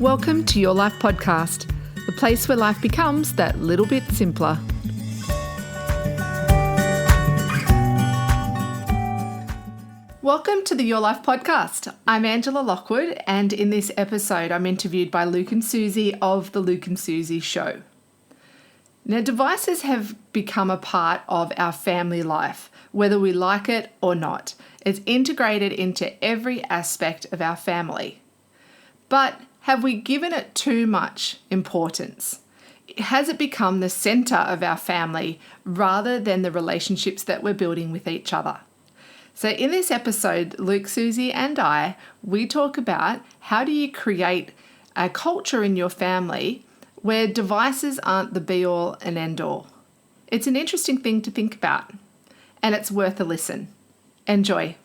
Welcome to Your Life Podcast, the place where life becomes that little bit simpler. Welcome to the Your Life Podcast. I'm Angela Lockwood, and in this episode I'm interviewed by Luke and Susie of The Luke and Susie Show. Now, devices have become a part of our family life, whether we like it or not. It's integrated into every aspect of our family. But have we given it too much importance? Has it become the centre of our family rather than the relationships that we're building with each other? So in this episode, Luke, Susie and we talk about how do you create a culture in your family where devices aren't the be-all and end-all. It's an interesting thing to think about, and it's worth a listen. Enjoy.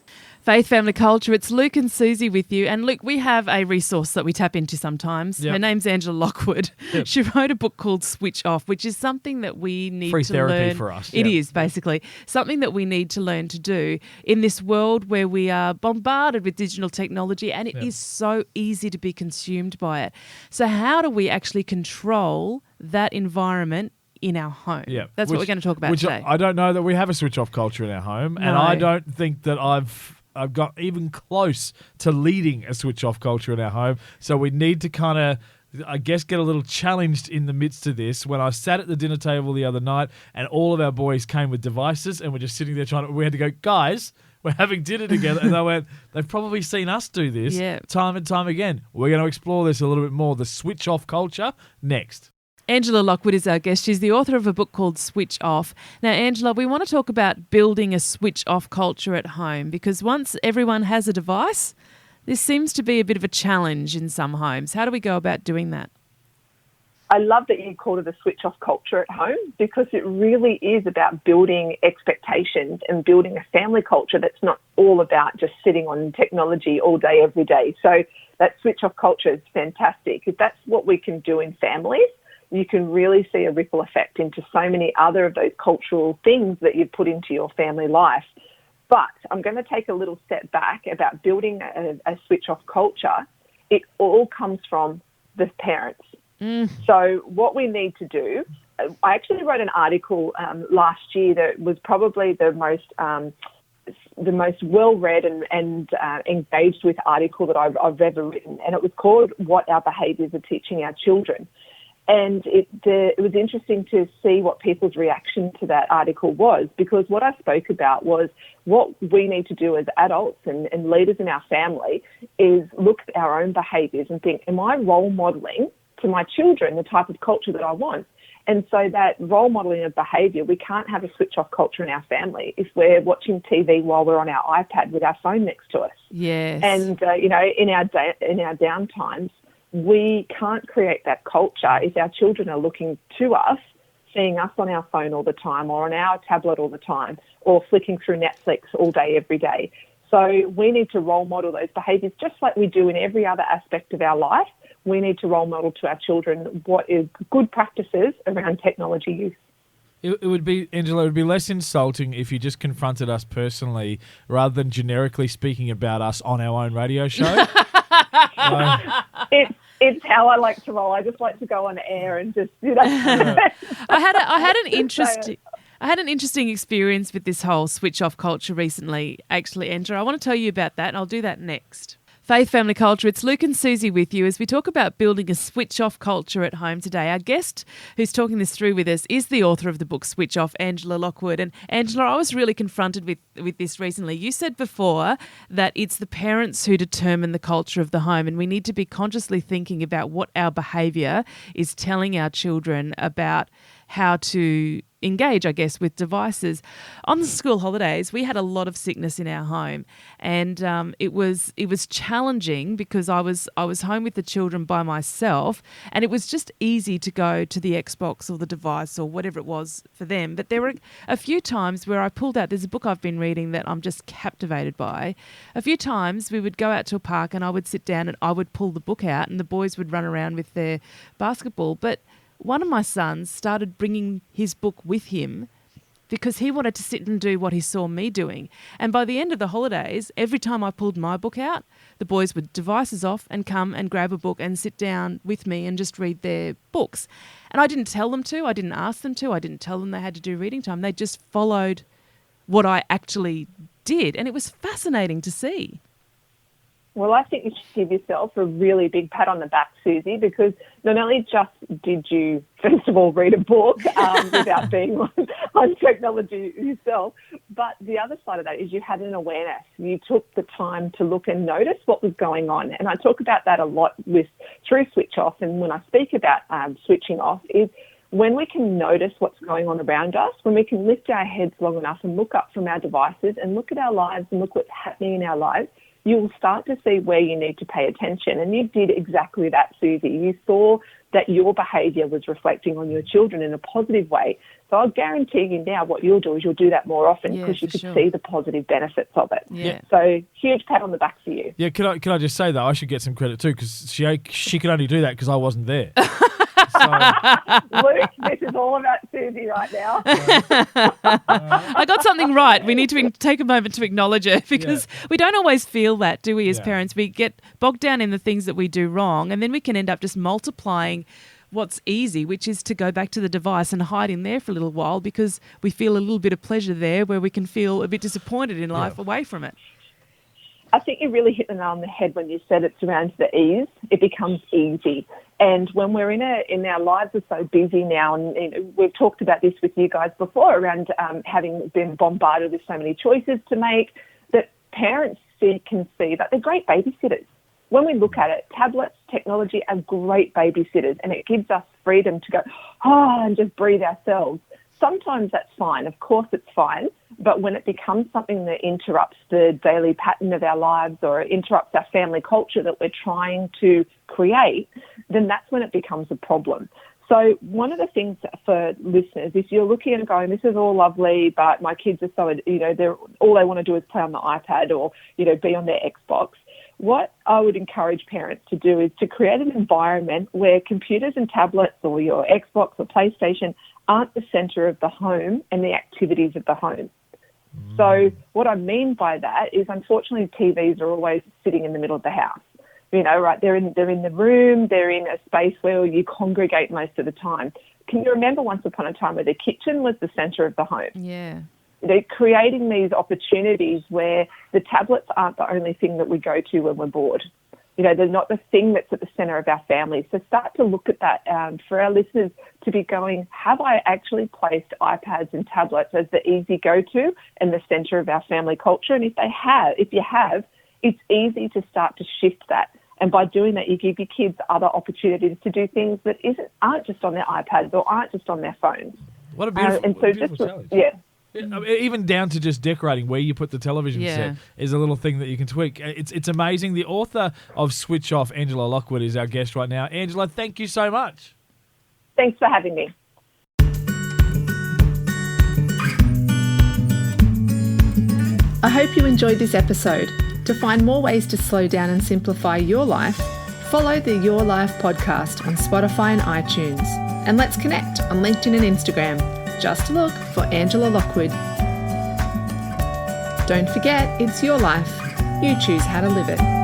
Faith, family, culture. It's Luke and Susie with you. And Luke, we have a resource that we tap into sometimes. Yep. Her name's Angela Lockwood. Yep. She wrote a book called Switch Off, which is something that we need Free to therapy learn. For us. It is, basically. Something that we need to learn to do in this world where we are bombarded with digital technology and it is so easy to be consumed by it. So how do we actually control that environment in our home? Yeah. That's what we're going to talk about today. I don't know that we have a switch-off culture in our home, and I don't think that I've got even close to leading a switch-off culture in our home. So we need to kind of, I guess, get a little challenged in the midst of this. When I sat at the dinner table the other night and all of our boys came with devices and we're just sitting there we had to go, guys, we're having dinner together. And they went, they've probably seen us do this time and time again. We're going to explore this a little bit more, the switch-off culture, next. Angela Lockwood is our guest. She's the author of a book called Switch Off. Now, Angela, we want to talk about building a switch-off culture at home because once everyone has a device, this seems to be a bit of a challenge in some homes. How do we go about doing that? I love that you called it a switch-off culture at home because it really is about building expectations and building a family culture that's not all about just sitting on technology all day, every day. So that switch-off culture is fantastic. If that's what we can do in families, you can really see a ripple effect into so many other of those cultural things that you've put into your family life. But I'm going to take a little step back about building a switch-off culture. It all comes from the parents. So what we need to do, I actually wrote an article last year that was probably the most well-read and engaged with article that I've ever written, and it was called What Our Behaviours Are Teaching Our Children. And it was interesting to see what people's reaction to that article was, because what I spoke about was what we need to do as adults and leaders in our family is look at our own behaviours and think, am I role modelling to my children the type of culture that I want? And so that role modelling of behaviour, we can't have a switch-off culture in our family if we're watching TV while we're on our iPad with our phone next to us. Yes. And, in our downtimes, we can't create that culture if our children are looking to us, seeing us on our phone all the time or on our tablet all the time or flicking through Netflix all day, every day. So we need to role model those behaviours just like we do in every other aspect of our life. We need to role model to our children what is good practices around technology use. It would be, Angela, it would be less insulting if you just confronted us personally rather than generically speaking about us on our own radio show. It's how I like to roll. I just like to go on air and just, I had an interesting experience with this whole switch-off culture recently, actually, Angela. I want to tell you about that, and I'll do that next. Faith, family, culture. It's Luke and Susie with you as we talk about building a switch-off culture at home today. Our guest who's talking this through with us is the author of the book Switch Off, Angela Lockwood. And Angela, I was really confronted with this recently. You said before that it's the parents who determine the culture of the home, and we need to be consciously thinking about what our behaviour is telling our children about how to engage, I guess, with devices. On the school holidays, we had a lot of sickness in our home, and it was challenging because I was home with the children by myself, and it was just easy to go to the Xbox or the device or whatever it was for them. But there were a few times where I pulled out. There's a book I've been reading that I'm just captivated by. A few times we would go out to a park, and I would sit down and I would pull the book out, and the boys would run around with their basketball, but one of my sons started bringing his book with him because he wanted to sit and do what he saw me doing. And by the end of the holidays, every time I pulled my book out, the boys would devices off and come and grab a book and sit down with me and just read their books. And I didn't tell them to. I didn't ask them to. I didn't tell them they had to do reading time. They just followed what I actually did. And it was fascinating to see. Well, I think you should give yourself a really big pat on the back, Susie, because not only just did you, first of all, read a book without being on technology yourself, but the other side of that is you had an awareness. You took the time to look and notice what was going on. And I talk about that a lot through Switch Off. And when I speak about switching off is when we can notice what's going on around us, when we can lift our heads long enough and look up from our devices and look at our lives and look what's happening in our lives, you will start to see where you need to pay attention. And you did exactly that, Susie. You saw that your behaviour was reflecting on your children in a positive way. So I'll guarantee you now what you'll do is you'll do that more often because you could see the positive benefits of it. Yeah. So huge pat on the back for you. Yeah, can I just say that I should get some credit too because she could only do that because I wasn't there. Luke, this is all about Susie right now. I got something right. We need to take a moment to acknowledge it because we don't always feel that, do we, as parents? We get bogged down in the things that we do wrong and then we can end up just multiplying what's easy, which is to go back to the device and hide in there for a little while because we feel a little bit of pleasure there where we can feel a bit disappointed in life away from it. I think you really hit the nail on the head when you said it's around the ease. It becomes easy. And when we're in our lives are so busy now, and we've talked about this with you guys before around having been bombarded with so many choices to make, that parents can see that they're great babysitters. When we look at it, tablets, technology are great babysitters, and it gives us freedom to go, and just breathe ourselves. Sometimes that's fine. Of course it's fine. But when it becomes something that interrupts the daily pattern of our lives or interrupts our family culture that we're trying to create, then that's when it becomes a problem. So one of the things for listeners, if you're looking and going, this is all lovely, but my kids are so, all they want to do is play on the iPad or, be on their Xbox. What I would encourage parents to do is to create an environment where computers and tablets or your Xbox or PlayStation aren't the centre of the home and the activities of the home. So what I mean by that is, unfortunately, TVs are always sitting in the middle of the house. Right? They're in the room. They're in a space where you congregate most of the time. Can you remember once upon a time where the kitchen was the centre of the home? Yeah. They're creating these opportunities where the tablets aren't the only thing that we go to when we're bored. They're not the thing that's at the centre of our family. So start to look at that for our listeners to be going, have I actually placed iPads and tablets as the easy go-to and the centre of our family culture? And if you have, it's easy to start to shift that. And by doing that, you give your kids other opportunities to do things that aren't just on their iPads or aren't just on their phones. What a beautiful challenge. Yeah. Even down to just decorating where you put the television set is a little thing that you can tweak. It's amazing. The author of Switch Off, Angela Lockwood, is our guest right now. Angela, thank you so much. Thanks for having me. I hope you enjoyed this episode. To find more ways to slow down and simplify your life, follow the Your Life podcast on Spotify and iTunes. And let's connect on LinkedIn and Instagram. Just look for Angela Lockwood. Don't forget, it's your life. You choose how to live it.